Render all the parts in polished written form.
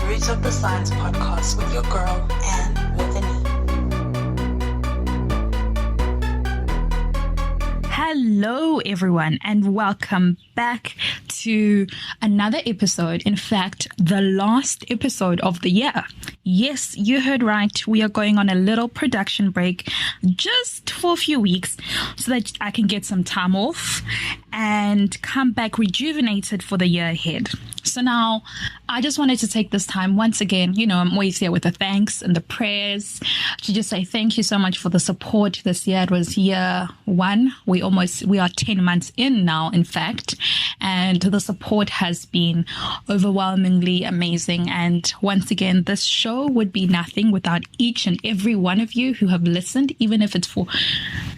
Roots of the Science podcast with your girl, Anne with an E. Hello, everyone, and welcome back to another episode. In fact, the last episode of the year. Yes, you heard right. We are going on a little production break just for a few weeks so that I can get some time off and come back rejuvenated for the year ahead. So now I just wanted to take this time once again, I'm always here with the thanks and the prayers to just say thank you so much for the support this year. It was year one. We are 10 months in now, in fact, and the support has been overwhelmingly amazing. And once again, this show would be nothing without each and every one of you who have listened, even if it's for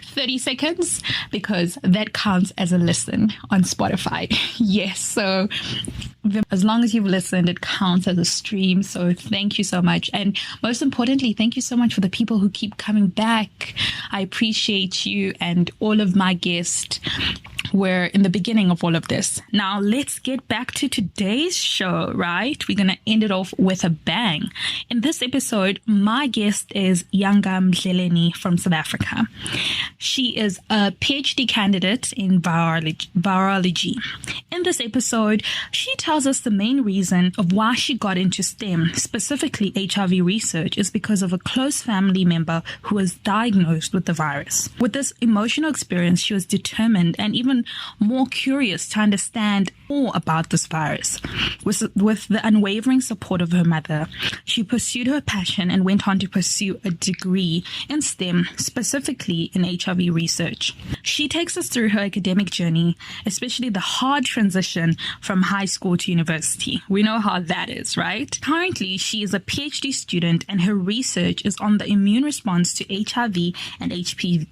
30 seconds, because that counts as a listen on Spotify. Yes, so as long as you've listened, it counts as a stream. So thank you so much. And most importantly, thank you so much for the people who keep coming back. I appreciate you, and all of my guests were in the beginning of all of this. Now let's get back to today's show, right? We're going to end it off with a bang. In this episode, my guest is Yanga Mdleleni from South Africa. She is a PhD candidate in virology. In this episode, she tells us the main reason of why she got into STEM, specifically HIV research, is because of a close family member who was diagnosed with the virus. With this emotional experience, she was determined and even more curious to understand more about this virus. With the unwavering support of her mother, she pursued her passion and went on to pursue a degree in STEM, specifically in HIV research. She takes us through her academic journey, especially the hard transition from high school to university. We know how that is, right? Currently, she is a PhD student, and her research is on the immune response to HIV and HPV,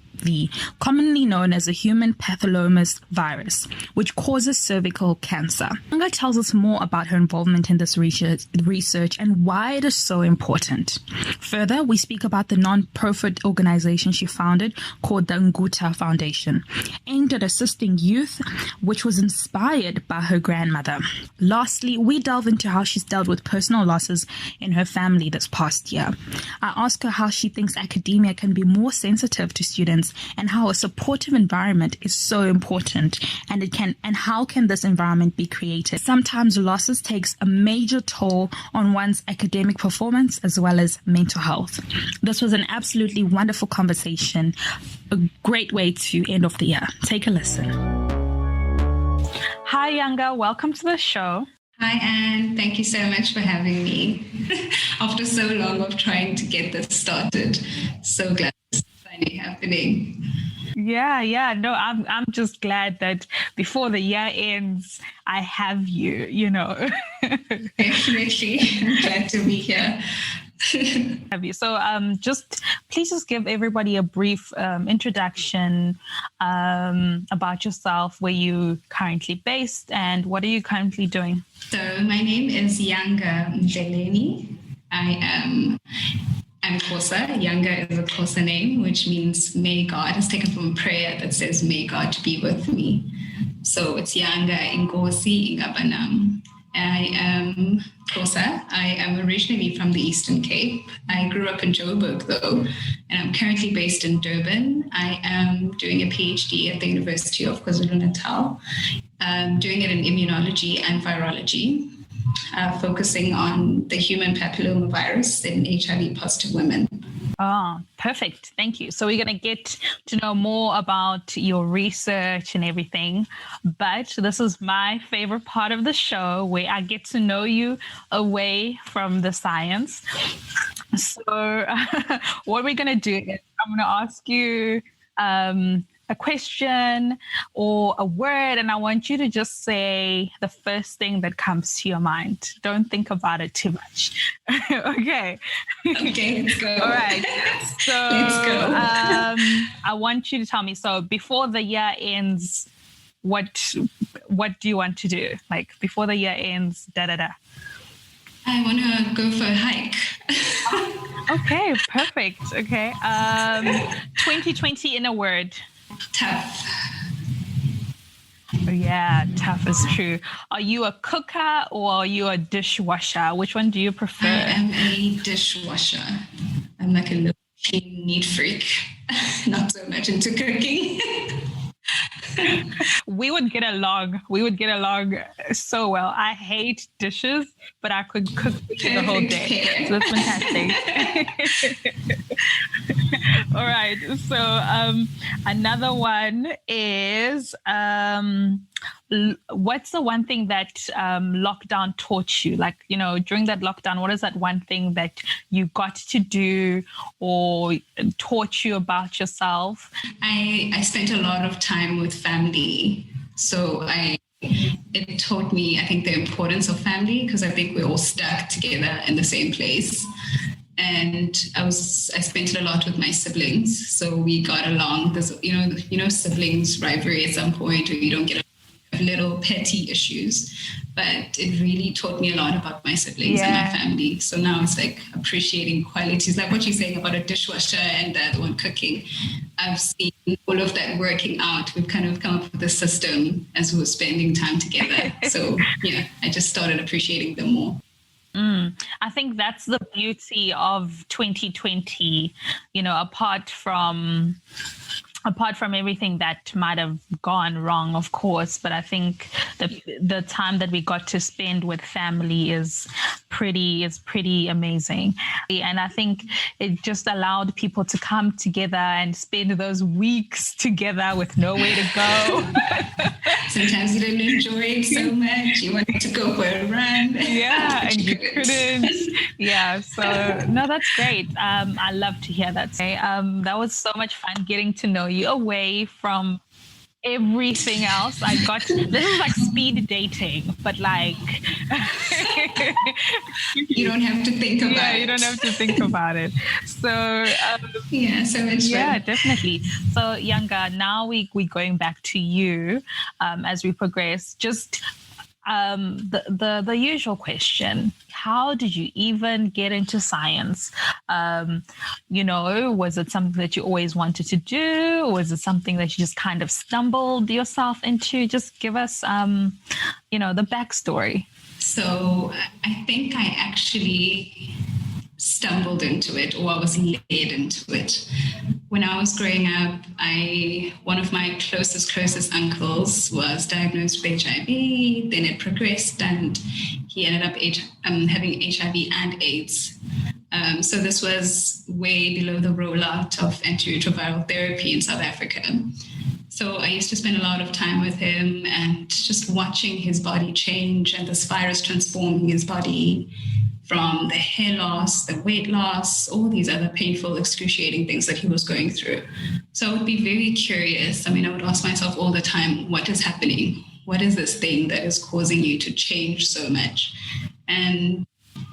commonly known as a human papillomavirus, which causes cervical cancer. Yanga tells us more about her involvement in this research and why it is so important. Further, we speak about the non-profit organization she founded called the Nguta Foundation, aimed at assisting youth, which was inspired by her grandmother. Lastly, we delve into how she's dealt with personal losses in her family this past year. I ask her how she thinks academia can be more sensitive to students and how a supportive environment is so important, and how can this environment be created. Sometimes losses takes a major toll on one's academic performance as well as mental health. This was an absolutely wonderful conversation, a great way to end off the year. Take a listen. Hi Yanga, welcome to the show. Hi, Anne. Thank you so much for having me. After so long of trying to get this started, so glad it's finally happening. Yeah. No, I'm just glad that before the year ends, I have you, Definitely. I'm glad to be here. Have you. So please just give everybody a brief introduction about yourself, where you currently based, and what are you currently doing? So my name is Yanga Mdleleni. I'm Xhosa. Yanga is a Xhosa name, which means may God. It's taken from a prayer that says, may God be with me. So it's Yanga Inkosi Ingabanam. I am Xhosa. I am originally from the Eastern Cape. I grew up in Joburg, though, and I'm currently based in Durban. I am doing a PhD at the University of KwaZulu-Natal, doing it in immunology and virology, focusing on the human papillomavirus in HIV-positive women. Oh, perfect. Thank you. So we're going to get to know more about your research and everything. But this is my favorite part of the show, where I get to know you away from the science. So what we're going to do is I'm going to ask you a question or a word, and I want you to just say the first thing that comes to your mind. Don't think about it too much. Okay, let's go. All right. So let's go. I want you to tell me, so before the year ends, what do you want to do? Like before the year ends, I want to go for a hike. Okay, perfect. Okay. 2020 in a word. Tough. Yeah, tough is true. Are you a cooker or are you a dishwasher? Which one do you prefer? I am a dishwasher. I'm like a little clean, neat freak, not so much into cooking. We would get along. We would get along so well. I hate dishes, but I could cook the whole day. So that's fantastic. All right. So another one is what's the one thing that lockdown taught you? Like, you know, during that lockdown, what is that one thing that you got to do or taught you about yourself? I spent a lot of time with family. So it taught me, I think, the importance of family, because I think we're all stuck together in the same place. And I spent it a lot with my siblings. So we got along. There's, you know, siblings rivalry at some point, or you don't get little petty issues, but it really taught me a lot about my siblings and my family. So now it's like appreciating qualities, like what you're saying about a dishwasher and the other one cooking. I've seen all of that working out. We've kind of come up with a system as we were spending time together. So yeah, I just started appreciating them more. I think that's the beauty of 2020, you know, apart from everything that might have gone wrong, of course, but I think the time that we got to spend with family is pretty amazing. And I think it just allowed people to come together and spend those weeks together with nowhere to go. Sometimes you didn't enjoy it so much. You wanted to go for a run. Yeah, and you couldn't. Yeah, so no, that's great. I love to hear that. That was so much fun getting to know you away from everything else. This is like speed dating, but like you don't have to think about it. Yeah, you don't have to think about it. So yeah, so much fun. Yeah, definitely. So Yanga, now we're going back to you as we progress. Just the usual question: how did you even get into science? You know, was it something that you always wanted to do? Or was it something that you just kind of stumbled yourself into? Just give us, you know, the backstory. So I think I actually stumbled into it, or I was led into it. When I was growing up, one of my closest uncles was diagnosed with HIV. Then it progressed, and he ended up having HIV and AIDS. So this was way below the rollout of antiretroviral therapy in South Africa. So I used to spend a lot of time with him and just watching his body change and this virus transforming his body, from the hair loss, the weight loss, all these other painful, excruciating things that he was going through. So I would be very curious. I mean, I would ask myself all the time, what is happening? What is this thing that is causing you to change so much? And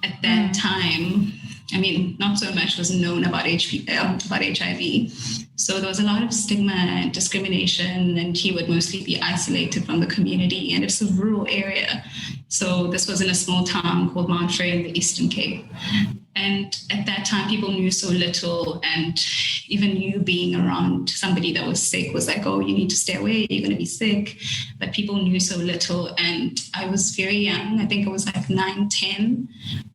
at that time, I mean, not so much was known about HIV. So there was a lot of stigma and discrimination, and he would mostly be isolated from the community. And it's a rural area. So this was in a small town called Mount Frere in the Eastern Cape. And at that time, people knew so little. And even you being around somebody that was sick was like, oh, you need to stay away, you're going to be sick. But people knew so little. And I was very young. I think I was like 9, 10.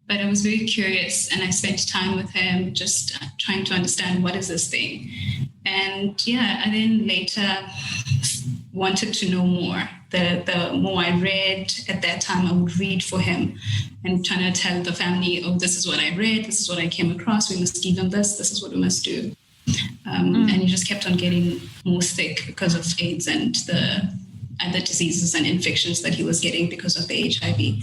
But I was very curious, and I spent time with him just trying to understand, what is this thing? And yeah, I then later wanted to know more. The more I read at that time, I would read for him and trying to tell the family, oh, this is what I read, this is what I came across, we must give him this is what we must do. And he just kept on getting more sick because of AIDS and the other diseases and infections that he was getting because of the HIV.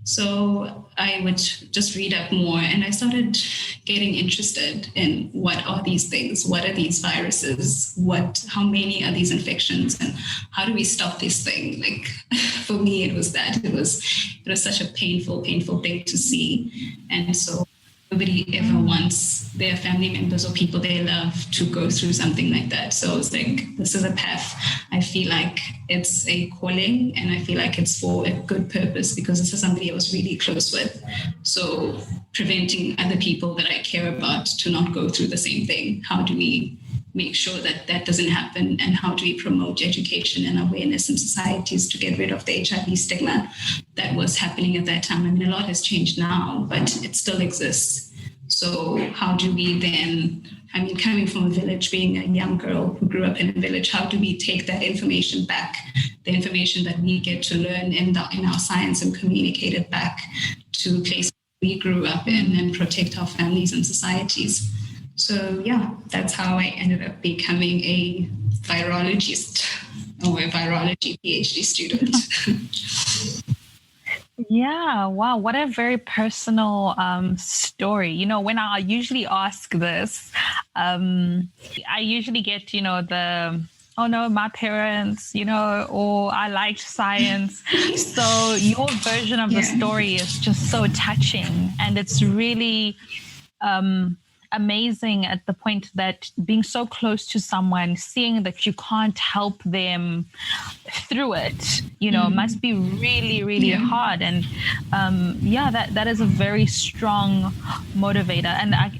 So I would just read up more, and I started getting interested in what are these things? What are these viruses? How many are these infections? And how do we stop this thing? Like, for me, it was that. It was such a painful thing to see. And so nobody ever wants their family members or people they love to go through something like that. So it's like, this is a path. I feel like it's a calling, and I feel like it's for a good purpose, because this is somebody I was really close with. So preventing other people that I care about to not go through the same thing. How do we make sure that that doesn't happen, and how do we promote education and awareness in societies to get rid of the HIV stigma that was happening at that time. I mean, a lot has changed now, but it still exists. So how do we then, I mean, coming from a village, being a young girl who grew up in a village, how do we take that information back, the information that we get to learn in our science, and communicate it back to places we grew up in and protect our families and societies? So yeah, that's how I ended up becoming a virologist, or a virology PhD student. Yeah, wow, what a very personal story. You know, when I usually ask this, I usually get, oh no, my parents, or I liked science. So your version of the story is just so touching, and it's really amazing at the point that being so close to someone, seeing that you can't help them through it, must be really, really hard. And that is a very strong motivator.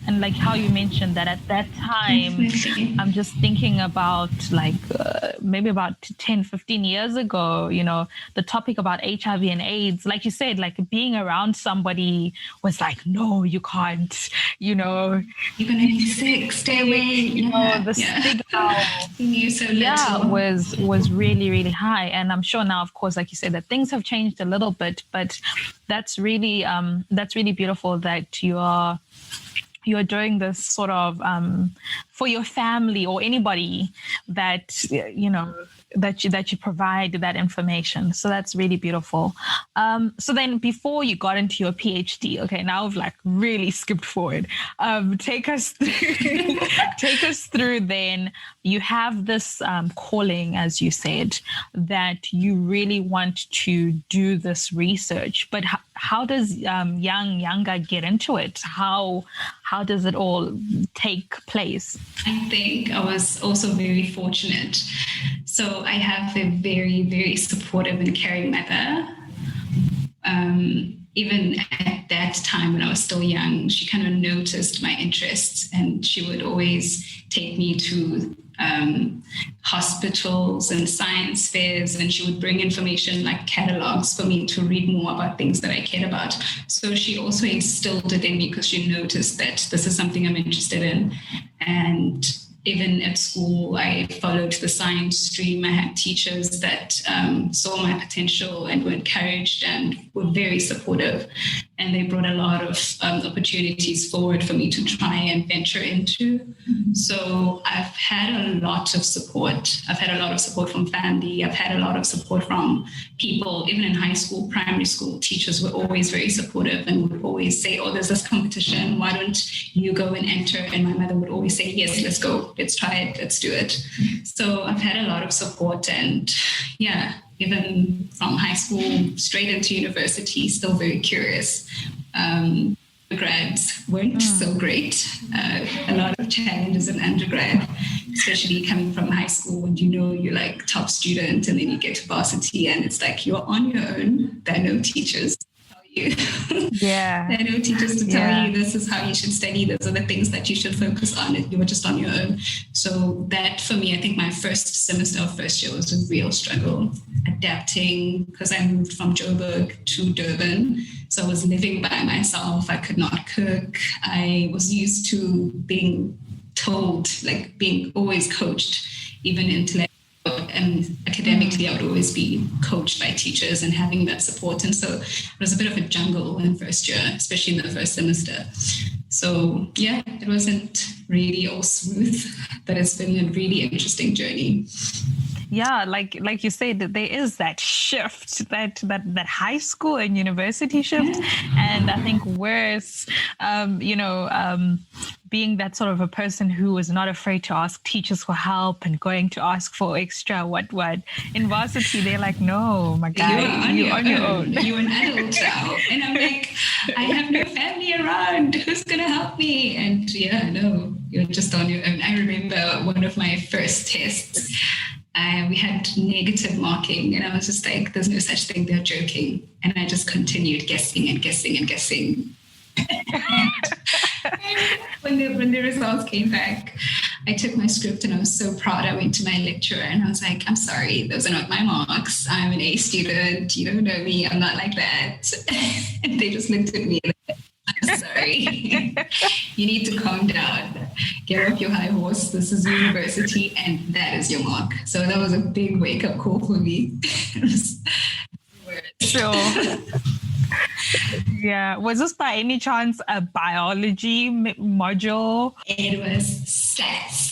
And like how you mentioned that at that time, I'm just thinking about maybe about 10, 15 years ago, the topic about HIV and AIDS, like you said, like being around somebody was like, no, you can't, you're gonna be sick, stay away. The stigma you so little. was really, really high. And I'm sure now, of course, like you said, that things have changed a little bit, but that's really beautiful that you're doing this sort of for your family or anybody that that you provide that information. So that's really beautiful. So then before you got into your PhD, okay, now I've really skipped forward. Take us through then. You have this calling, as you said, that you really want to do this research, but how does Yanga get into it? How does it all take place? I think I was also very fortunate. So I have a very, very supportive and caring mother. Even at that time when I was still young, she kind of noticed my interests, and she would always take me to hospitals and science fairs, and she would bring information like catalogs for me to read more about things that I cared about. So she also instilled it in me because she noticed that this is something I'm interested in. And even at school, I followed the science stream. I had teachers that saw my potential and were encouraged and were very supportive. And they brought a lot of opportunities forward for me to try and venture into. Mm-hmm. So I've had a lot of support. I've had a lot of support from family. I've had a lot of support from people, even in high school, primary school. Teachers were always very supportive and would always say, oh, there's this competition. Why don't you go and enter? And my mother would always say, yes, let's go. Let's try it. Let's do it. So I've had a lot of support, and even from high school straight into university, still very curious. Grads weren't so great. A lot of challenges in undergrad, especially coming from high school when you're like top student, and then you get to varsity and it's like you're on your own. There are no teachers to tell you. There are no teachers to tell you this is how you should study. Those are the things that you should focus on. You were just on your own. So that for me, I think my first semester of first year was a real struggle. Adapting, because I moved from Joburg to Durban. So I was living by myself. I could not cook. I was used to being told, like being always coached, even intellectually and academically, I would always be coached by teachers and having that support. And so it was a bit of a jungle in first year, especially in the first semester. So it wasn't really all smooth, but it's been a really interesting journey. Yeah, like you said, there is that shift, that high school and university shift, and I think worse, being that sort of a person who was not afraid to ask teachers for help and going to ask for extra what. In varsity, they're like, no, my guy, you're on your own. You're an adult now. And I'm like, I have no family around. Who's going to help me? And no, you're just on your own. I remember one of my first tests. We had negative marking, and I was just like, there's no such thing, they're joking. And I just continued guessing and guessing and guessing. When the results came back, I took my script and I was so proud. I went to my lecturer and I was like, I'm sorry, those are not my marks. I'm an A student. You don't know me. I'm not like that. And they just looked at me like, I'm sorry. You need to calm down. Get off your high horse. This is university and that is your mark. So that was a big wake-up call for me. Sure. Yeah. Was this by any chance a biology module? It was stats.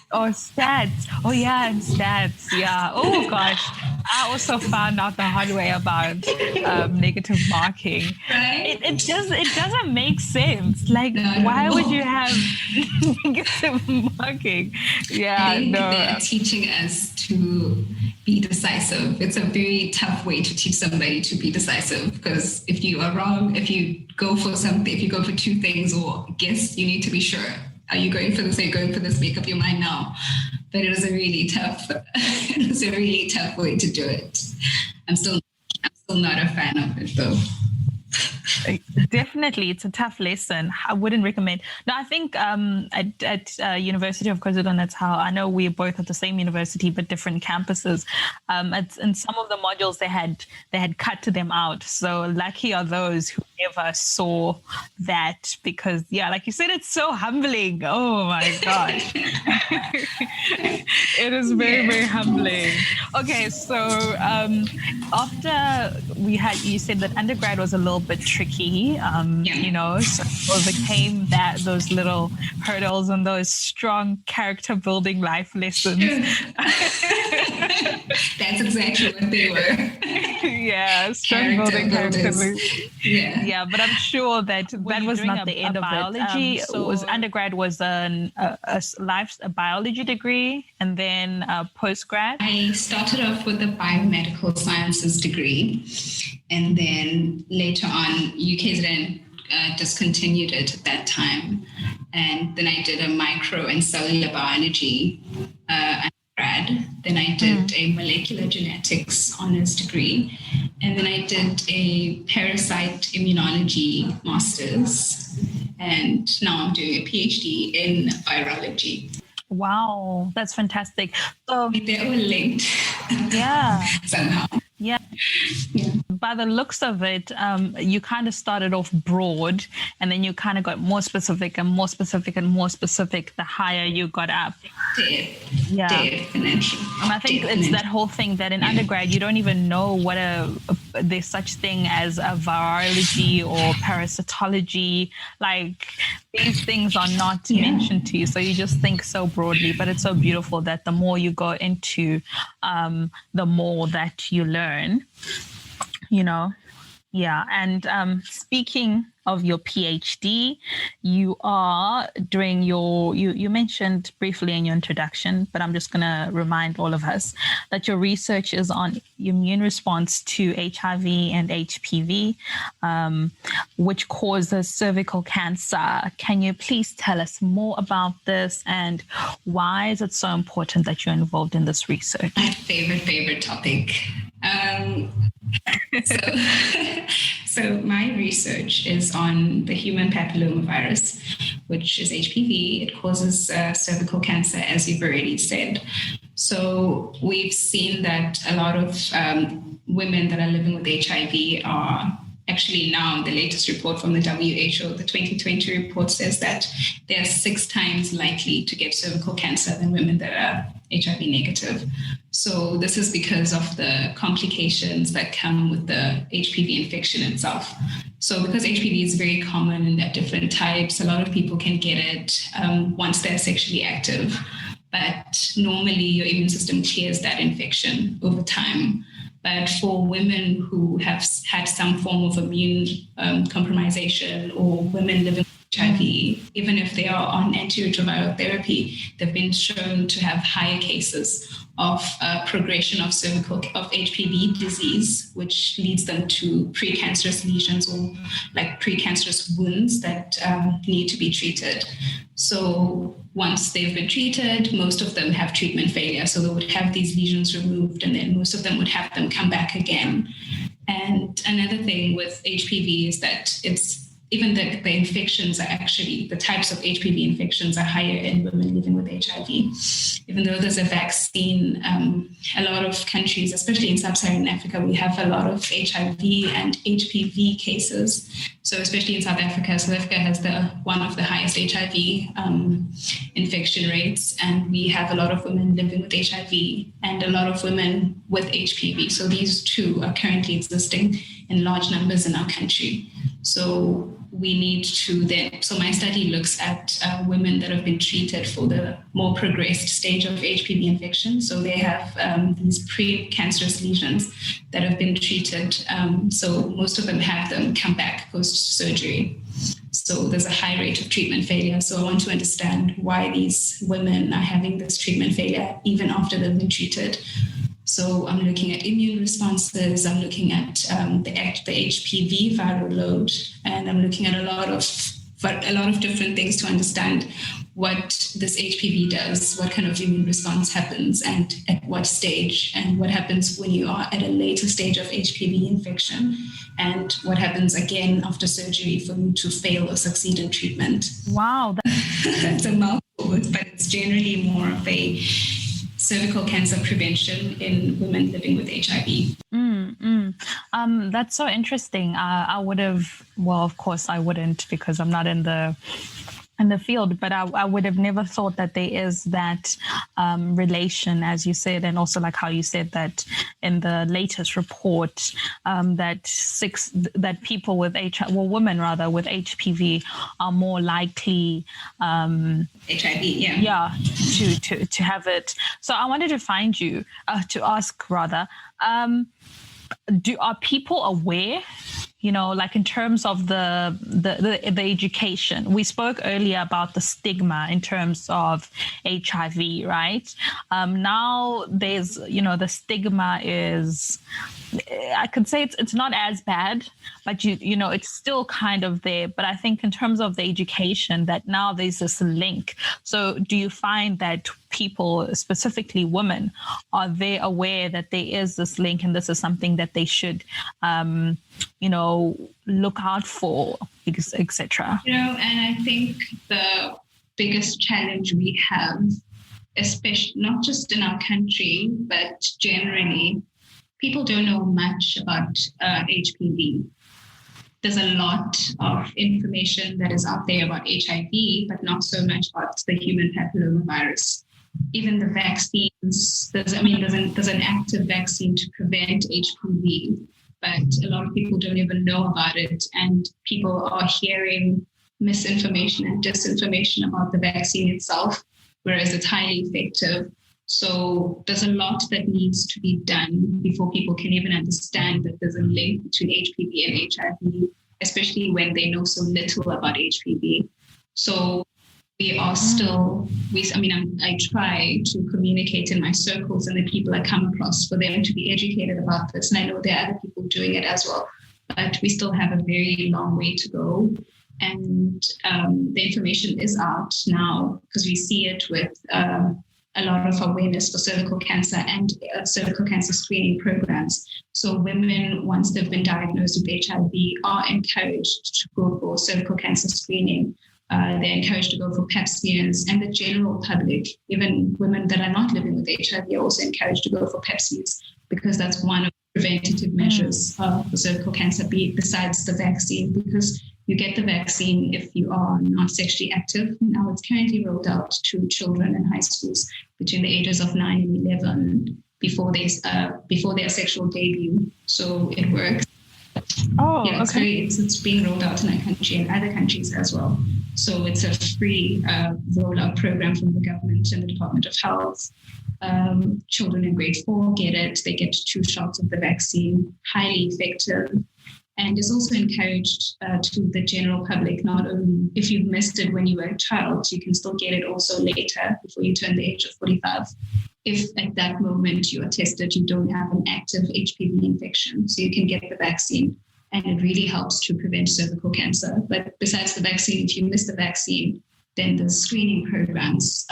Oh, stats. Oh, yeah, and stats. Yeah. Oh, gosh. I also found out the hard way about negative marking. Right? It doesn't make sense. Like, why would you have negative marking? Yeah, They're teaching us to be decisive. It's a very tough way to teach somebody to be decisive, because if you are wrong, if you go for something, if you go for two things or guess, you need to be sure. Are you going for this? Are you going for this? Make up your mind now. But it was a really tough way to do it. I'm still not a fan of it though. Definitely, it's a tough lesson. I wouldn't recommend. No, I think at University of KwaZulu-Natal, I know we're both at the same university but different campuses. In some of the modules they had cut them out. So lucky are those who never saw that, because like you said, it's so humbling. Oh my gosh, it is very very humbling. Okay, so after you said that undergrad was a little bit tricky, so overcame those little hurdles and those strong character building life lessons. That's exactly what they were. Yeah, strong building character. Yeah, but I'm sure that was not the end of biology. Undergrad was a biology degree, and then postgrad. I started off with a biomedical sciences degree, and then later on, UKZN discontinued it at that time, and then I did a micro and cellular biology undergrad. Then I did a molecular genetics honors degree, and then I did a parasite immunology master's, and now I'm doing a PhD in virology. Wow, that's fantastic. So they're all linked. Yeah. Somehow. Yeah. By the looks of it, you kind of started off broad, and then you kind of got more specific and more specific and more specific the higher you got up. Definitely. And I think it's that whole thing that in undergrad you don't even know what there's such thing as a virology or parasitology. Like, these things are not mentioned to you, so you just think so broadly. But it's so beautiful that the more you go into, the more that you learn. And speaking of your PhD, you are doing you mentioned briefly in your introduction, but I'm just going to remind all of us that your research is on immune response to HIV and HPV, which causes cervical cancer. Can you please tell us more about this, and why is it so important that you're involved in this research? My favorite topic. So my research is on the human papillomavirus, which is HPV. It causes cervical cancer, as you've already said. So we've seen that a lot of women that are living with HIV are actually, now the latest report from the WHO, the 2020 report, says that they're 6 times likely to get cervical cancer than women that are HIV negative. So this is because of the complications that come with the HPV infection itself. So because HPV is very common and there are different types, a lot of people can get it once they're sexually active. But normally your immune system clears that infection over time. But for women who have had some form of immune compromisation, or women living with HIV, even if they are on antiretroviral therapy, they've been shown to have higher cases of progression of HPV disease, which leads them to precancerous lesions or like precancerous wounds that need to be treated. So once they've been treated, most of them have treatment failure. So they would have these lesions removed, and then most of them would have them come back again. And another thing with HPV is that it's even the infections are actually, the types of HPV infections are higher in women living with HIV. Even though there's a vaccine, a lot of countries, especially in sub-Saharan Africa, we have a lot of HIV and HPV cases. So especially in South Africa has one of the highest HIV infection rates, and we have a lot of women living with HIV and a lot of women with HPV. So these two are currently existing in large numbers in our country. So we need to then, so my study looks at women that have been treated for the more progressed stage of HPV infection. So they have these pre-cancerous lesions that have been treated. So most of them have them come back post-surgery. So there's a high rate of treatment failure. So I want to understand why these women are having this treatment failure even after they've been treated. So I'm looking at immune responses, I'm looking at the HPV viral load, and I'm looking at a lot of different things to understand what this HPV does, what kind of immune response happens, and at what stage, and what happens when you are at a later stage of HPV infection, and what happens again after surgery for you to fail or succeed in treatment. Wow. That's a mouthful, but it's generally more of a cervical cancer prevention in women living with HIV. That's so interesting. I would have, well, of course I wouldn't, because I'm not in the field, but I would have never thought that there is that relation, as you said, and also like how you said that in the latest report that people with women rather with HPV are more likely HIV, to have it. So I wanted to find you to ask rather, are people aware? You know, like in terms of the education, we spoke earlier about the stigma in terms of HIV, right? Now there's, the stigma is, I could say it's not as bad, but it's still kind of there. But I think in terms of the education, that now there's this link. So do you find that people, specifically women, are they aware that there is this link and this is something that they should, look out for, etc.? And I think the biggest challenge we have, especially not just in our country, but generally, people don't know much about HPV. There's a lot of information that is out there about HIV, but not so much about the human papillomavirus. Even the vaccines, there's an active vaccine to prevent HPV, but a lot of people don't even know about it, and people are hearing misinformation and disinformation about the vaccine itself, whereas it's highly effective. So there's a lot that needs to be done before people can even understand that there's a link between HPV and HIV, especially when they know so little about HPV. So we are still, I try to communicate in my circles and the people I come across for them to be educated about this. And I know there are other people doing it as well, but we still have a very long way to go. And the information is out now because we see it with a lot of awareness for cervical cancer and cervical cancer screening programs. So women, once they've been diagnosed with HIV, are encouraged to go for cervical cancer screening. They're encouraged to go for pap smears, and the general public, even women that are not living with HIV, are also encouraged to go for pap smears because that's one of the preventative measures for cervical cancer, besides the vaccine, because you get the vaccine if you are not sexually active. Now it's currently rolled out to children in high schools between the ages of 9 and 11 before their sexual debut. So it works. Oh, yeah, it's okay. It's being rolled out in our country and other countries as well. So it's a free rollout program from the government and the Department of Health. Children in grade 4 get it. They get 2 shots of the vaccine, highly effective. And it's also encouraged to the general public, not only if you've missed it when you were a child, you can still get it also later before you turn the age of 45. If at that moment you are tested, you don't have an active HPV infection, so you can get the vaccine, and it really helps to prevent cervical cancer. But besides the vaccine, if you miss the vaccine, then the screening programs,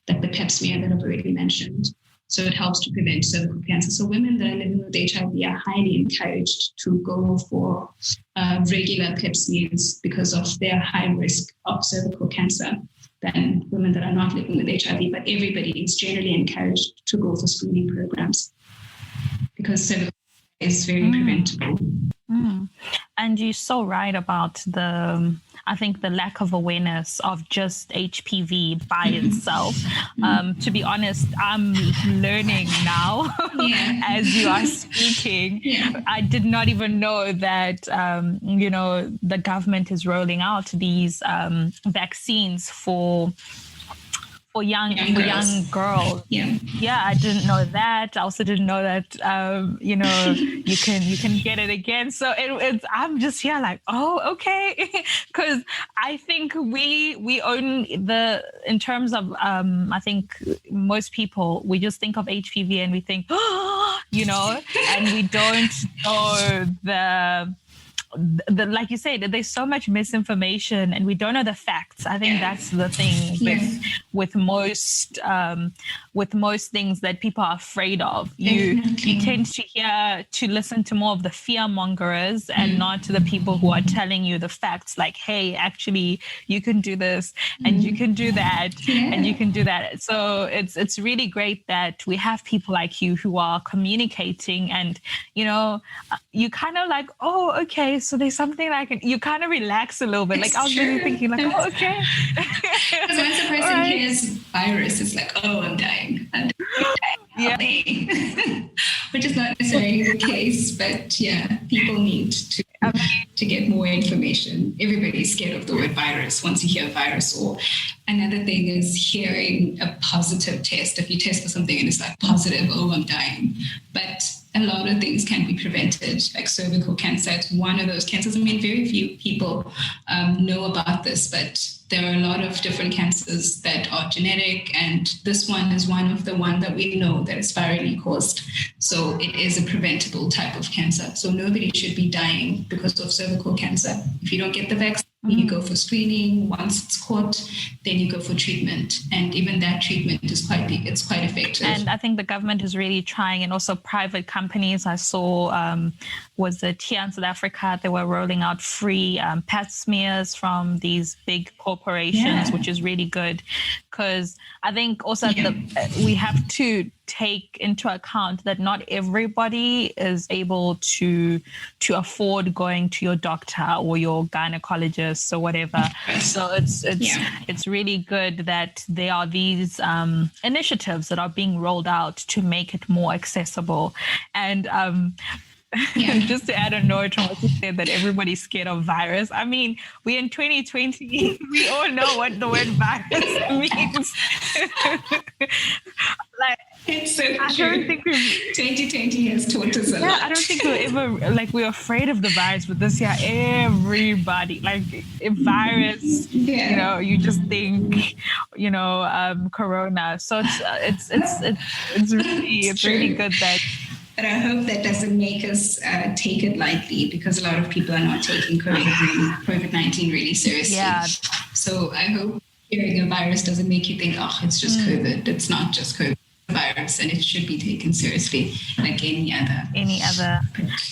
like the pap smear that I've already mentioned. So it helps to prevent cervical cancer. So women that are living with HIV are highly encouraged to go for regular Pap smears because of their high risk of cervical cancer than women that are not living with HIV. But everybody is generally encouraged to go for screening programs because cervical cancer is very preventable. And you're so right about I think the lack of awareness of just HPV by itself. To be honest, I'm learning now as you are speaking. I did not even know that, the government is rolling out these vaccines for young girls. I didn't know that. I also didn't know that you can get it again. So it's I'm just here like, oh, okay, because I think we own in terms of I think most people, we just think of HPV and we think and we don't know the like you said, there's so much misinformation and we don't know the facts. I think that's the thing with most things that people are afraid of. You tend to listen to more of the fear mongers and not to the people who are telling you the facts, like, hey, actually you can do this and you can do that and you can do that. So it's really great that we have people like you who are communicating and you kind of like, oh, okay, so there's something you kind of relax a little bit. Like I was really thinking like, oh, okay. Because once a person hears virus, it's like, oh, I'm dying. Which is not necessarily the case, but people need to get more information. Everybody's scared of the word virus once you hear virus. Or another thing is hearing a positive test. If you test for something and it's like positive, oh, I'm dying. But a lot of things can be prevented, like cervical cancer. It's one of those cancers. I mean, very few people know about this, but there are a lot of different cancers that are genetic, and this one is one that we know that is virally caused. So it is a preventable type of cancer. So nobody should be dying because of cervical cancer. If you don't get the vaccine, you go for screening. Once it's caught, then you go for treatment. And even that treatment is quite effective. And I think the government is really trying, and also private companies. I saw, was it here in South Africa, they were rolling out free Pap smears from these big corporations, which is really good. Because I think also we have to take into account that not everybody is able to afford going to your doctor or your gynecologist or whatever. So it's really good that there are these initiatives that are being rolled out to make it more accessible. And just to add a note on what you said, that everybody's scared of virus. I mean, we're in 2020. We all know what the word virus means. Like, it's so true. 2020 has taught us a lot. I don't think we're afraid of the virus, but this year, everybody, like, if virus, you just think, corona. So it's really good that. But I hope that doesn't make us take it lightly, because a lot of people are not taking COVID-19 really seriously. Yeah. So I hope hearing a virus doesn't make you think, oh, it's just COVID. It's not just COVID. Virus, and it should be taken seriously like any other.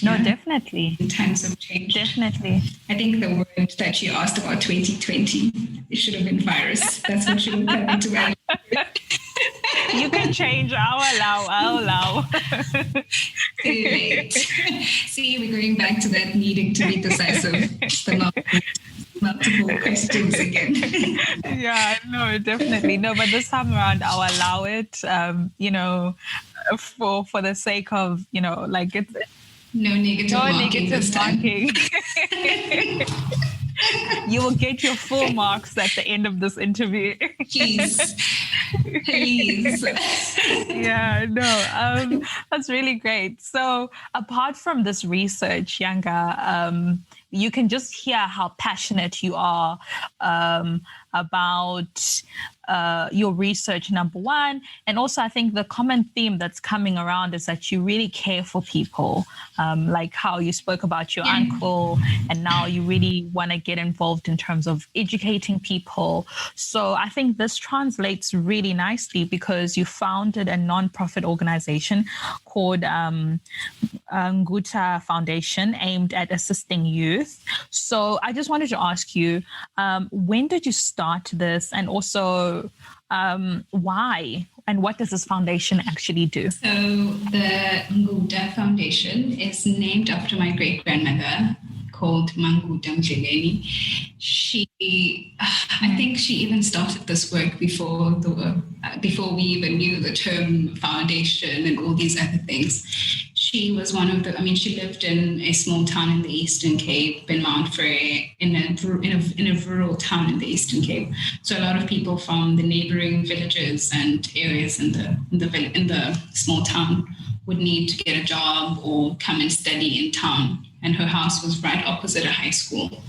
No, definitely. In times of change. Definitely. I think the word that you asked about 2020, it should have been virus. That's what should have come into my life. You can change. I'll allow. See, we're going back to that needing to be decisive. Multiple questions again. Yeah, no, definitely. No, but this time around, I'll allow it, for the sake of, like, it's no negative marking. You will get your full marks at the end of this interview. Please. Yeah, no, that's really great. So apart from this research, Yanga, you can just hear how passionate you are about your research, number one. And also, I think the common theme that's coming around is that you really care for people, like how you spoke about your uncle, and now you really want to get involved in terms of educating people. So I think this translates really nicely because you founded a non-profit organization called Nguta Foundation, aimed at assisting youth. So I just wanted to ask you, when did you start this, and also why, and what does this foundation actually do? So the Nguta Foundation is named after my great-grandmother, called Nguta Mdleleni. I think she even started this work before we even knew the term foundation and all these other things. She was she lived in a small town in the Eastern Cape, in Mount Frere, in a rural town in the Eastern Cape. So a lot of people from the neighboring villages and areas in the small town would need to get a job or come and study in town. And her house was right opposite a high school.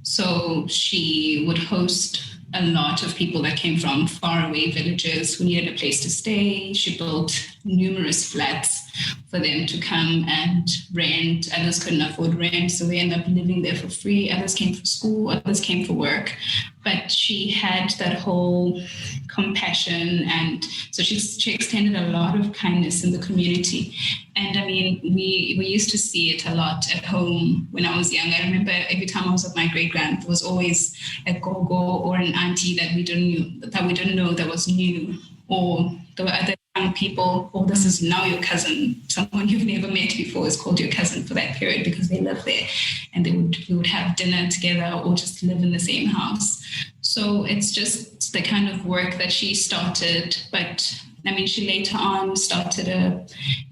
So she would host a lot of people that came from faraway villages who needed a place to stay. She built numerous flats for them to come and rent. Others couldn't afford rent, so they ended up living there for free. Others came for school, others came for work. But she had that whole compassion, and so she extended a lot of kindness in the community. And I mean, we used to see it a lot at home when I was young. I remember every time I was with my great-grand, there was always a gogo or an auntie that we didn't know that was new, or there were other young people, or this is now your cousin, someone you've never met before is called your cousin for that period because they live there, and we would have dinner together or just live in the same house. So it's just the kind of work that she started. But I mean, she later on started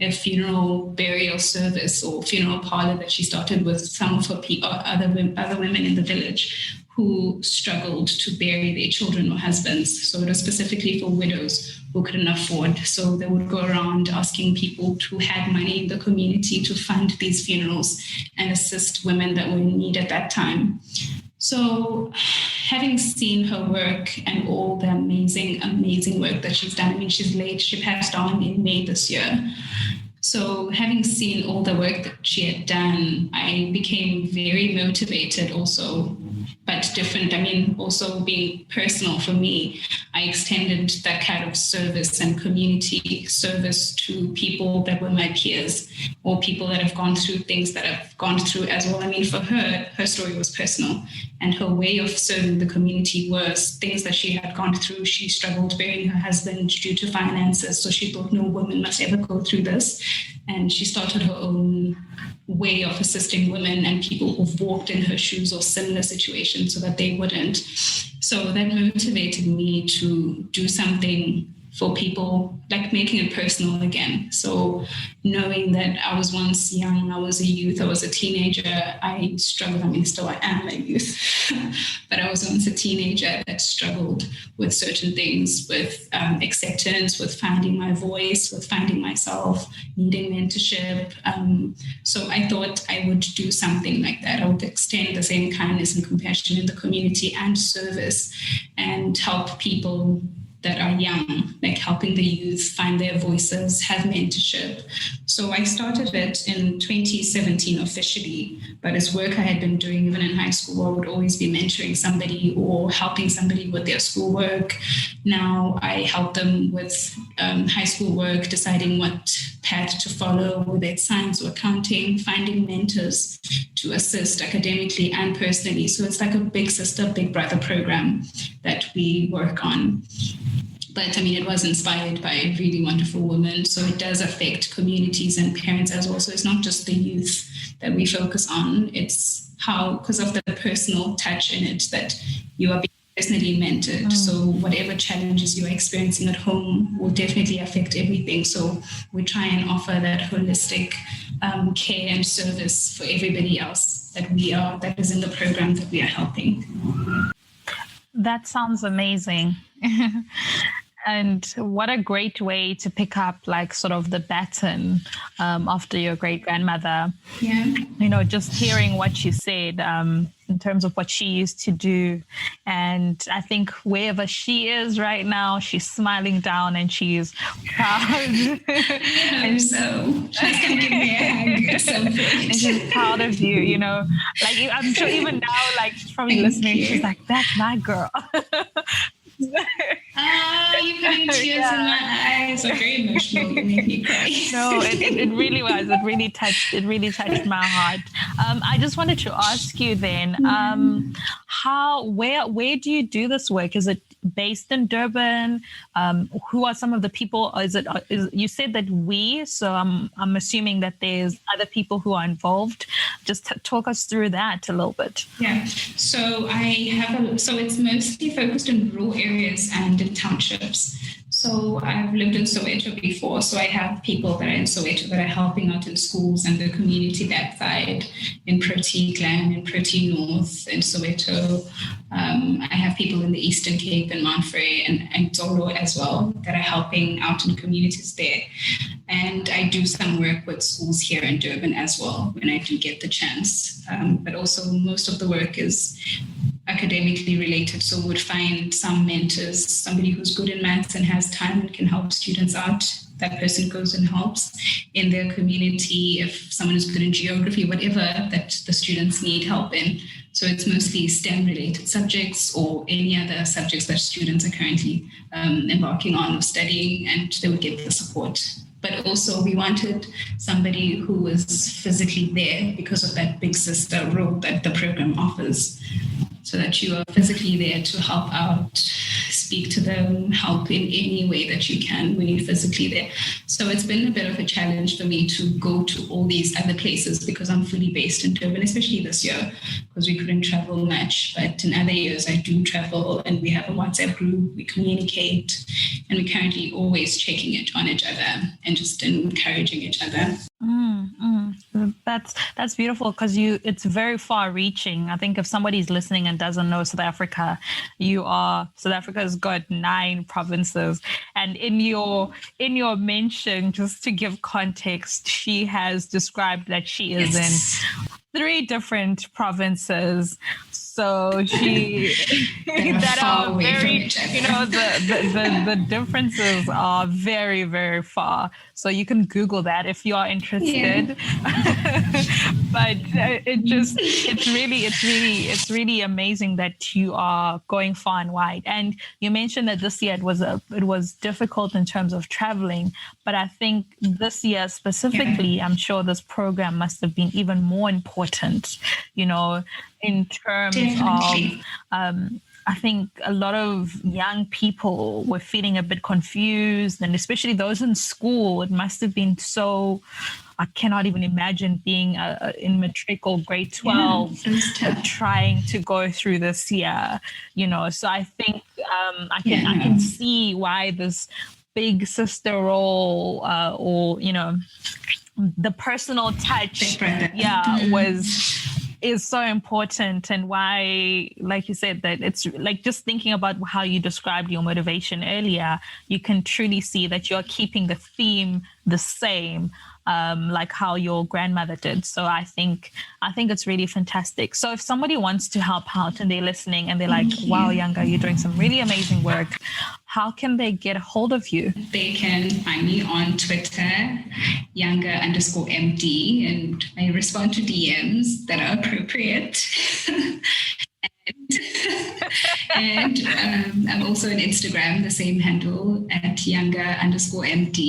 a funeral burial service or funeral parlor that she started with some of her other women in the village who struggled to bury their children or husbands. So it was specifically for widows who couldn't afford. So they would go around asking people who had money in the community to fund these funerals and assist women that were in need at that time. So having seen her work and all the amazing, amazing work that she's done, I mean, she passed on in May this year. So having seen all the work that she had done, I became very motivated also, but different. I mean, also being personal for me, I extended that kind of service and community service to people that were my peers or people that have gone through things that I've gone through as well. I mean, for her story was personal, and her way of serving the community was things that she had gone through. She struggled burying her husband due to finances, so she thought no woman must ever go through this. And she started her own way of assisting women and people who've walked in her shoes or similar situations so that they wouldn't. So that motivated me to do something for people, like making it personal again. So knowing that I was once young, I was a youth, I was a teenager, I struggled. I mean, still I am a youth, but I was once a teenager that struggled with certain things, with acceptance, with finding my voice, with finding myself, needing mentorship. So I thought I would do something like that. I would extend the same kindness and compassion in the community and service and help people that are young, like helping the youth find their voices, have mentorship. So I started it in 2017 officially, but it's work I had been doing even in high school. I would always be mentoring somebody or helping somebody with their schoolwork. Now I help them with high school work, deciding what path to follow, whether it's science or accounting, finding mentors to assist academically and personally. So it's like a big sister, big brother program that we work on. But I mean, it was inspired by a really wonderful woman. So it does affect communities and parents as well. So it's not just the youth that we focus on. It's how, because of the personal touch in it, that you are being personally mentored. So whatever challenges you're experiencing at home will definitely affect everything. So we try and offer that holistic care and service for everybody else that is in the program that we are helping. That sounds amazing. And what a great way to pick up like sort of the baton after your great grandmother. Yeah. You know, just hearing what she said in terms of what she used to do. And I think wherever she is right now, she's smiling down and she's proud. I hope so. She's going to give me a hug at some point. And she's proud of you, you know. Like, I'm sure even now, like, she's probably listening. She's like, that's my girl. You're putting tears in my eyes. I'm very emotional. You make me cry. No, it really was. It really touched my heart. I just wanted to ask you then, where do you do this work? Is it based in Durban? Who are some of the people? You said that so I'm assuming that there's other people who are involved. Just talk us through that a little bit. Yeah. So it's mostly focused in rural areas and in townships. So I've lived in Soweto before. So I have people that are in Soweto that are helping out in schools and the community that side, in Protea Glen, in Protea North, in Soweto. I have people in the Eastern Cape and Mount Frey and Zolo as well that are helping out in communities there. And I do some work with schools here in Durban as well when I do get the chance. But also most of the work is academically related. So we would find some mentors, somebody who's good in maths and has time and can help students out. That person goes and helps in their community. If someone is good in geography, whatever that the students need help in. So it's mostly STEM related subjects or any other subjects that students are currently embarking on or studying, and they would get the support. But also we wanted somebody who was physically there because of that big sister role that the program offers, so that you are physically there to help out, speak to them, help in any way that you can when you're physically there. So it's been a bit of a challenge for me to go to all these other places because I'm fully based in Durban, especially this year because we couldn't travel much. But in other years, I do travel and we have a WhatsApp group, we communicate, and we're currently always checking it on each other and just encouraging each other. That's beautiful because it's very far reaching. I think if somebody's listening and doesn't know South Africa, South Africa has got 9 provinces. And in your mention, just to give context, she has described that she is in 3 different provinces. So she that are very, the differences are very, very far. So you can Google that if you are interested. Yeah. But it's really amazing that you are going far and wide. And you mentioned that this year it was difficult in terms of traveling, but I think this year specifically, I'm sure this program must have been even more important, in terms Definitely. of, I think a lot of young people were feeling a bit confused, and especially those in school, it must have been so, I cannot even imagine being in matric or grade 12, trying to go through this year, so I think I can see why this big sister role or, the personal touch, is so important, and why, like you said, that it's like just thinking about how you described your motivation earlier, you can truly see that you're keeping the theme the same, like how your grandmother did. So I think it's really fantastic. So if somebody wants to help out and they're listening and they're like, wow, Yanga, you're doing some really amazing work, how can they get a hold of you? They can find me on Twitter, Yanga_MD, and I respond to DMs that are appropriate. And I'm also on Instagram, the same handle at Yanga_MD.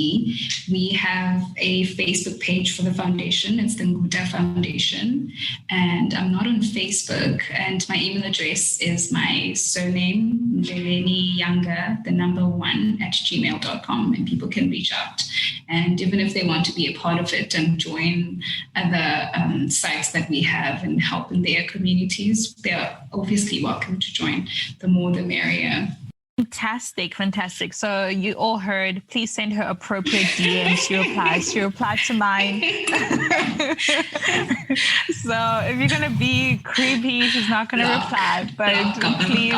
We have a Facebook page for the foundation. It's the Nguta Foundation. And I'm not on Facebook. And my email address is my surname, Mdleleni Yanga, the number 1 @gmail.com. And people can reach out. And even if they want to be a part of it and join other sites that we have and help in their communities, they're obviously welcome to join. The more, the merrier. Fantastic. So you all heard, please send her appropriate DMs. She replied to mine. So if you're going to be creepy, she's not going to reply, but please.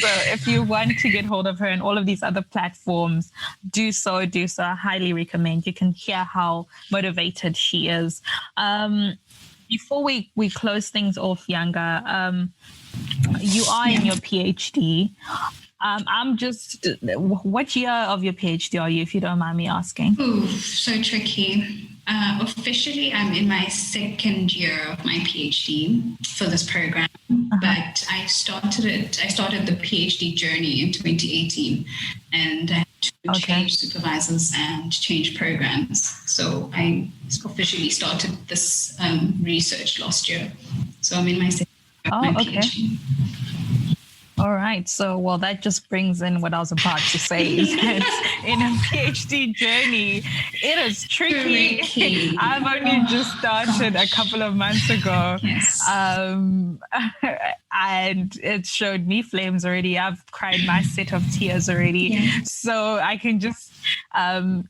So if you want to get hold of her and all of these other platforms, do so. I highly recommend. You can hear how motivated she is. Before we close things off, Yanga, you are in your PhD. What year of your PhD are you, if you don't mind me asking? Ooh, so tricky. Officially, I'm in my second year of my PhD for this program, but I started the PhD journey in 2018, and I had to change supervisors and change programs. So I officially started this research last year. So I'm in my second year of my PhD. All right. So, well, that just brings in what I was about to say. Is that in a PhD journey, it is tricky. I've only just started a couple of months ago. Yes. And it showed me flames already. I've cried my set of tears already. Yeah. So I can just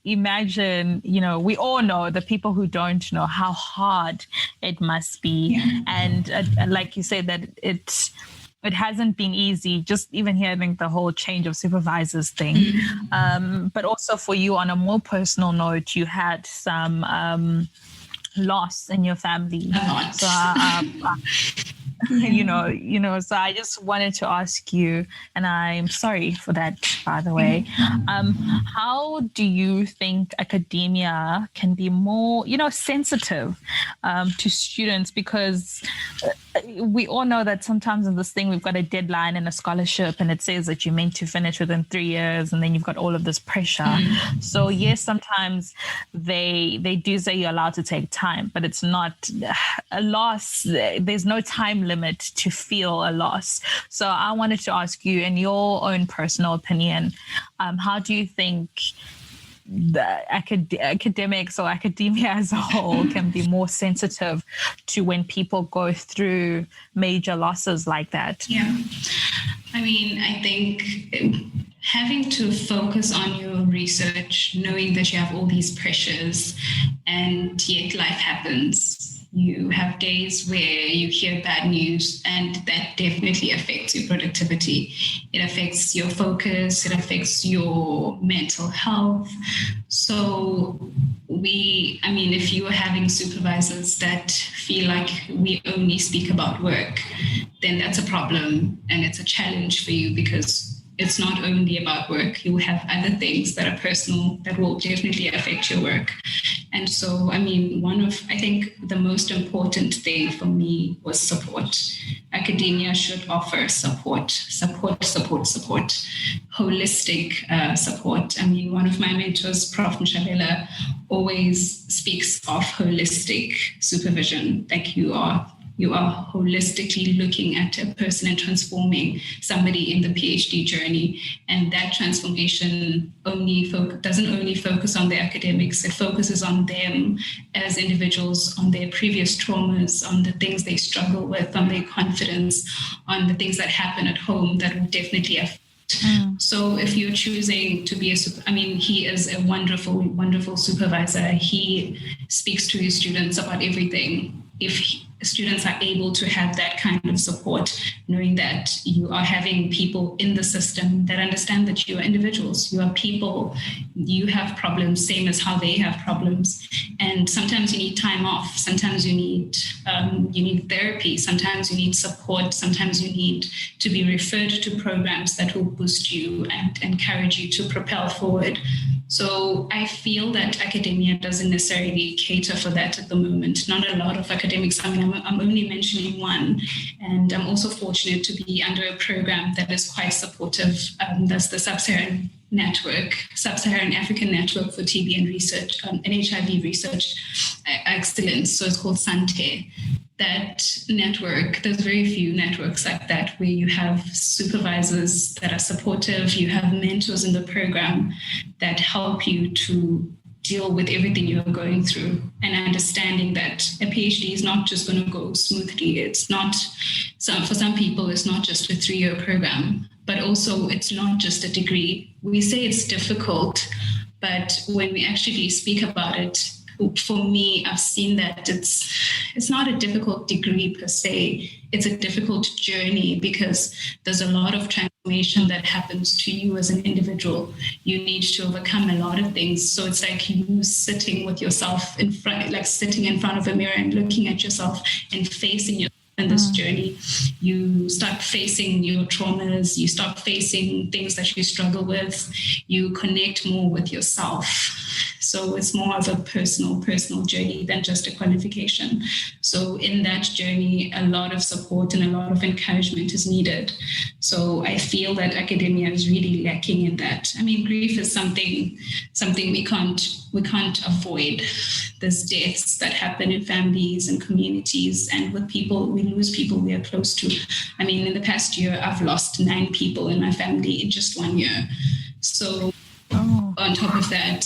imagine, we all know, the people who don't know, how hard it must be. Yeah. And like you said, that it hasn't been easy, just even hearing the whole change of supervisors thing. Mm-hmm. But also for you, on a more personal note, you had some loss in your family. A lot. So, so I just wanted to ask you, and I'm sorry for that, by the way, how do you think academia can be more, sensitive to students? Because we all know that sometimes in this thing, we've got a deadline and a scholarship, and it says that you're meant to finish within 3 years, and then you've got all of this pressure. So yes, sometimes they do say you're allowed to take time, but it's not a loss. There's no time limit to feel a loss. So I wanted to ask you, in your own personal opinion, how do you think the academics or academia as a whole can be more sensitive to when people go through major losses like that? Yeah. I mean, I think having to focus on your research, knowing that you have all these pressures, and yet life happens. You have days where you hear bad news, and that definitely affects your productivity. It affects your focus. It affects your mental health. So if you are having supervisors that feel like we only speak about work, then that's a problem, and it's a challenge for you, because it's not only about work. You have other things that are personal that will definitely affect your work. And so, I think the most important thing for me was support. Academia should offer support, holistic support. One of my mentors, Prof. Mshabela, always speaks of holistic supervision, like you are holistically looking at a person and transforming somebody in the PhD journey. And that transformation doesn't only focus on the academics, it focuses on them as individuals, on their previous traumas, on the things they struggle with, on their confidence, on the things that happen at home that will definitely affect. So if you're choosing to be he is a wonderful, wonderful supervisor. He speaks to his students about everything. If students are able to have that kind of support, knowing that you are having people in the system that understand that you are individuals, you are people, you have problems, same as how they have problems. And sometimes you need time off. Sometimes you need therapy. Sometimes you need support. Sometimes you need to be referred to programs that will boost you and encourage you to propel forward. So I feel that academia doesn't necessarily cater for that at the moment. Not a lot of academics. I'm only mentioning one. And I'm also fortunate to be under a program that is quite supportive. That's the Sub-Saharan African Network for TB and Research, and HIV Research Excellence. So it's called SANTE. That network, there's very few networks like that where you have supervisors that are supportive, you have mentors in the program that help you to deal with everything you're going through, and understanding that a PhD is not just going to go smoothly. It's not for some people, it's not just a 3-year program, but also it's not just a degree. We say it's difficult, but when we actually speak about it, for me, I've seen that it's not a difficult degree per se. It's a difficult journey because there's a lot of transformation that happens to you as an individual. You need to overcome a lot of things. So it's like you sitting with yourself in front, like sitting in front of a mirror and looking at yourself and facing yourself in this journey. You start facing your traumas, you start facing things that you struggle with, you connect more with yourself. So it's more of a personal journey than just a qualification. So in that journey, a lot of support and a lot of encouragement is needed. So I feel that academia is really lacking in that. I mean, grief is something we can't avoid. There's deaths that happen in families and communities, and with people, we lose people we are close to. I mean, in the past year, I've lost 9 people in my family in just 1 year. So on top of that,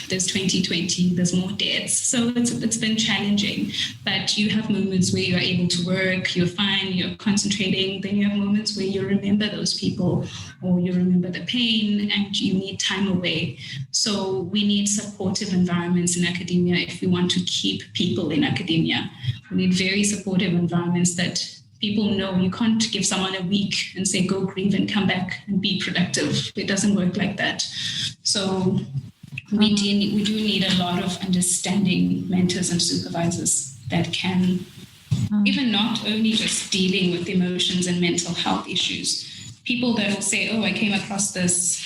there's 2020, there's more deaths. So it's been challenging, but you have moments where you're able to work, you're fine, you're concentrating. Then you have moments where you remember those people or you remember the pain and you need time away. So we need supportive environments in academia if we want to keep people in academia. We need very supportive environments that people know. You can't give someone a week and say, go grieve and come back and be productive. It doesn't work like that. So we do need a lot of understanding mentors and supervisors that can, even not only just dealing with emotions and mental health issues, people that will say, oh, I came across this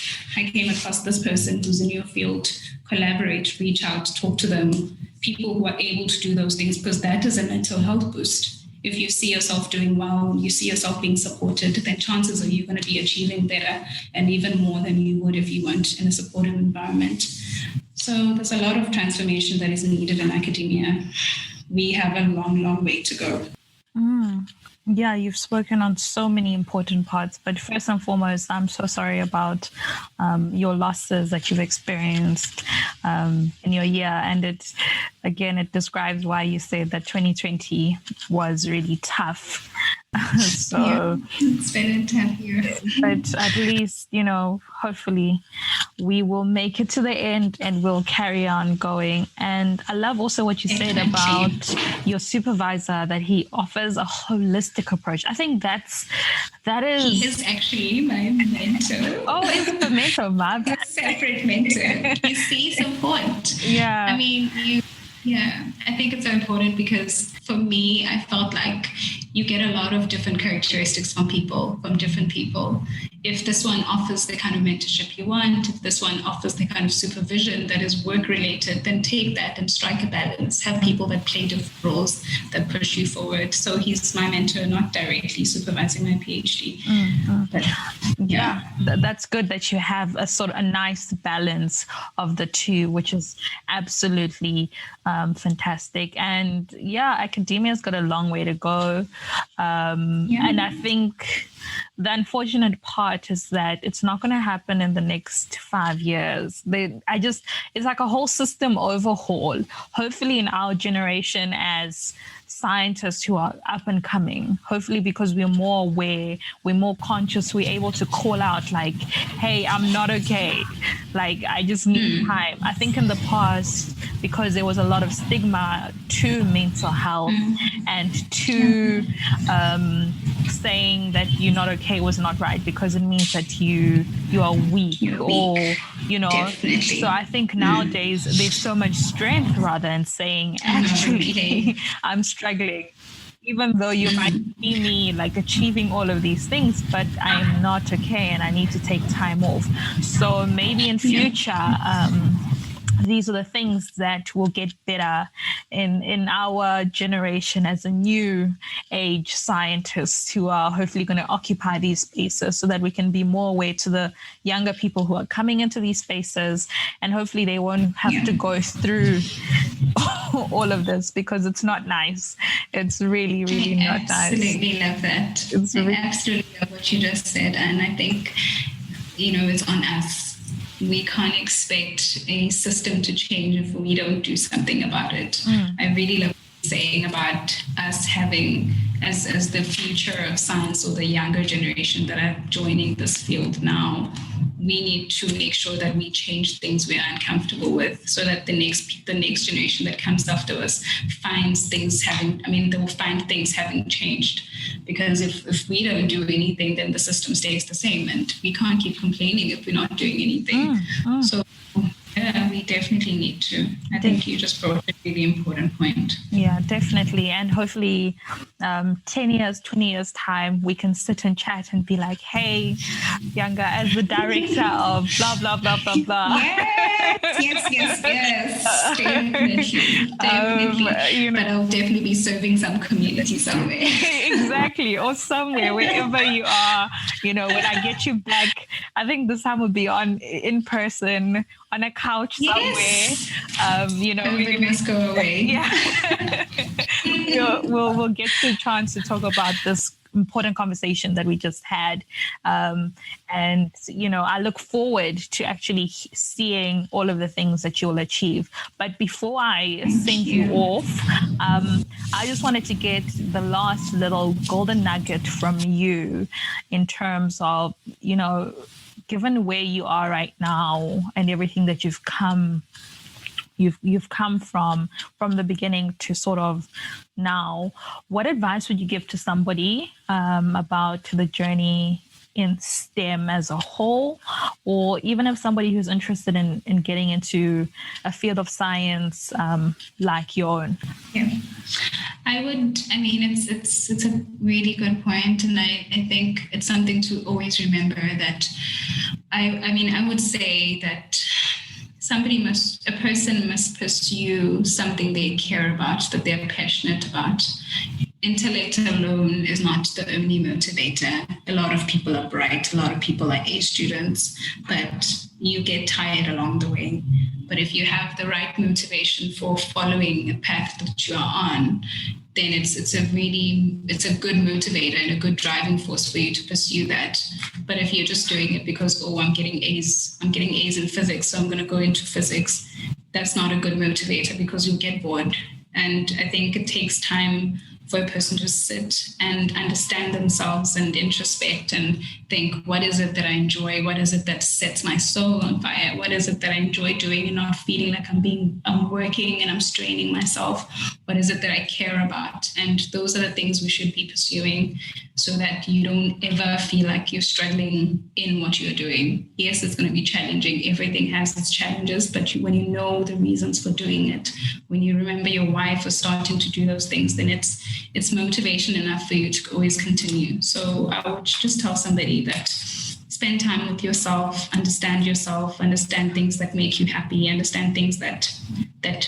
person who's in your field, collaborate, reach out, talk to them, people who are able to do those things, because that is a mental health boost. If you see yourself doing well, you see yourself being supported, then chances are you're going to be achieving better and even more than you would if you weren't in a supportive environment. So there's a lot of transformation that is needed in academia. We have a long, long way to go. Yeah, you've spoken on so many important parts, but first and foremost, I'm so sorry about your losses that you've experienced in your year. And it describes why you said that 2020 was really tough. So yeah, it's been a tough year. But at least, hopefully we will make it to the end and we'll carry on going. And I love also what you said about your supervisor, that he offers a holistic approach. I think that is... He is actually my mentor. Oh, it's the mentor, my bad. A separate mentor. You see support. Yeah. I mean, I think it's so important because for me, I felt like you get a lot of different characteristics from different people. If this one offers the kind of mentorship you want, if this one offers the kind of supervision that is work-related, then take that and strike a balance. Have people that play different roles that push you forward. So he's my mentor, not directly supervising my PhD. But, that's good that you have a nice balance of the two, which is absolutely fantastic. And academia's got a long way to go. And I think the unfortunate part is that it's not going to happen in the next 5 years. It's like a whole system overhaul. Hopefully in our generation as scientists who are up and coming, hopefully because we're more aware, we're more conscious, we're able to call out like, hey, I'm not okay. Like, I just need time. I think in the past, because there was a lot of stigma to mental health and to saying that you're not okay was not right because it means that you are weak. Or Definitely. So I think nowadays there's so much strength rather than saying actually I'm struggling, even though you might see me like achieving all of these things, but I'm not okay and I need to take time off. So maybe in future these are the things that will get better in our generation as a new age scientists who are hopefully going to occupy these spaces so that we can be more aware to the younger people who are coming into these spaces, and hopefully they won't have to go through all of this because it's not nice. It's really, really not nice. I absolutely love that. I absolutely love what you just said. And I think, it's on us. We can't expect a system to change if we don't do something about it. I really love what saying about us having, as the future of science, or the younger generation that are joining this field now, we need to make sure that we change things we are uncomfortable with, so that the next generation that comes after us finds things they will find things having changed. Because if we don't do anything, then the system stays the same, and we can't keep complaining if we're not doing anything. So yeah, we definitely need to. I think you just brought a really important point. Yeah, definitely. And hopefully 10 years, 20 years time, we can sit and chat and be like, hey, Yanga, as the director of blah, blah, blah, blah, blah. Yes. Definitely. But I'll definitely be serving some community somewhere. Exactly. Or somewhere, wherever you are, when I get you back, I think this time will be in person, on a couch somewhere. We must go away. Yeah. we'll get the chance to talk about this important conversation that we just had. And I look forward to actually seeing all of the things that you'll achieve. But before I send you off, I just wanted to get the last little golden nugget from you in terms of, given where you are right now and everything that you've come from the beginning to sort of now, what advice would you give to somebody about the journey in STEM as a whole, or even if somebody who's interested in getting into a field of science like your own? Yeah, it's a really good point, and I think it's something to always remember that I would say that a person must pursue something they care about, that they're passionate about. Intellect alone is not the only motivator. A lot of people are bright, a lot of people are A students, but you get tired along the way. But if you have the right motivation for following a path that you are on, then it's a good motivator and a good driving force for you to pursue that. But if you're just doing it because, I'm getting A's in physics, so I'm going to go into physics, that's not a good motivator, because you'll get bored. And I think it takes time for a person to sit and understand themselves and introspect and think, what is it that I enjoy? What is it that sets my soul on fire? What is it that I enjoy doing and not feeling like I'm working and I'm straining myself? What is it that I care about? And those are the things we should be pursuing, so that you don't ever feel like you're struggling in what you're doing. Yes, it's going to be challenging. Everything has its challenges, but when you know the reasons for doing it, when you remember your why for starting to do those things, then it's motivation enough for you to always continue. So I would just tell somebody that spend time with yourself, understand things that make you happy, understand things that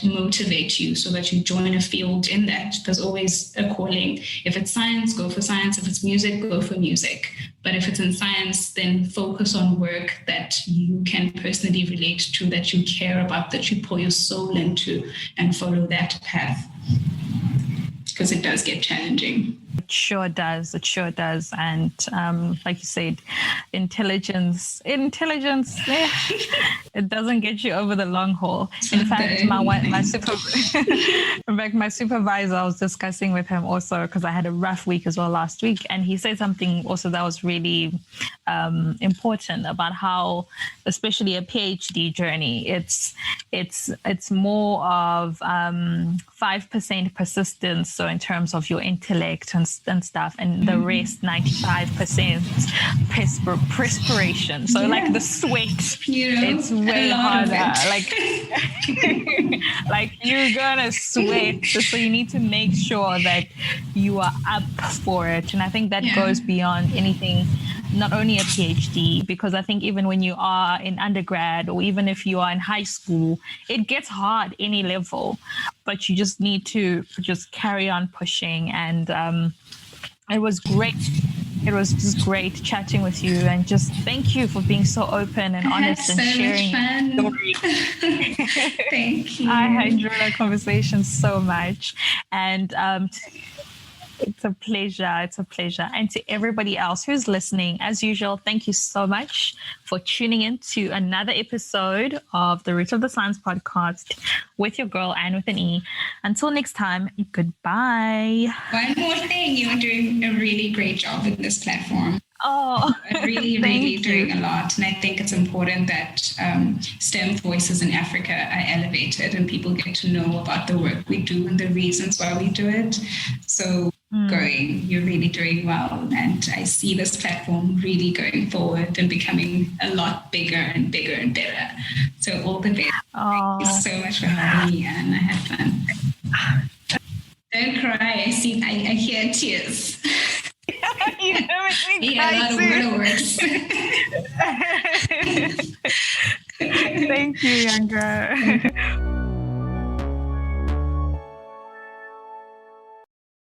motivate you, so that you join a field in that. There's always a calling. If it's science, go for science. If it's music, go for music. But if it's in science, then focus on work that you can personally relate to, that you care about, that you pour your soul into, and follow that path. Because it does get challenging. It sure does. And like you said, intelligence, it doesn't get you over the long haul. In fact, my supervisor, I was discussing with him also, because I had a rough week as well last week, and he said something also that was really important about how, especially a PhD journey, it's more of 5% persistence. So in terms of your intellect and stuff, and the rest 95% perspiration. So like the sweat, it's way harder. Like you're gonna sweat. So you need to make sure that you are up for it. And I think that goes beyond anything, not only a PhD, because I think even when you are in undergrad, or even if you are in high school, it gets hard any level, but you just need to just carry on pushing. And it was great. It was just great chatting with you, and just thank you for being so open and honest and sharing your story. Thank you. I enjoyed our conversation so much. And It's a pleasure. It's a pleasure. And to everybody else who's listening, as usual, thank you so much for tuning in to another episode of the Root of the Science podcast with your girl, Anne with an E. Until next time, goodbye. One more thing, you're doing a really great job with this platform. Oh, really doing a lot. And I think it's important that STEM voices in Africa are elevated and people get to know about the work we do and the reasons why we do it. So you're really doing well. And I see this platform really going forward and becoming a lot bigger and bigger and better. So all the best. Thank you so much for having me, and I had fun. Don't cry. I hear tears. You know it makes a lot of words. Thank you, Yanga.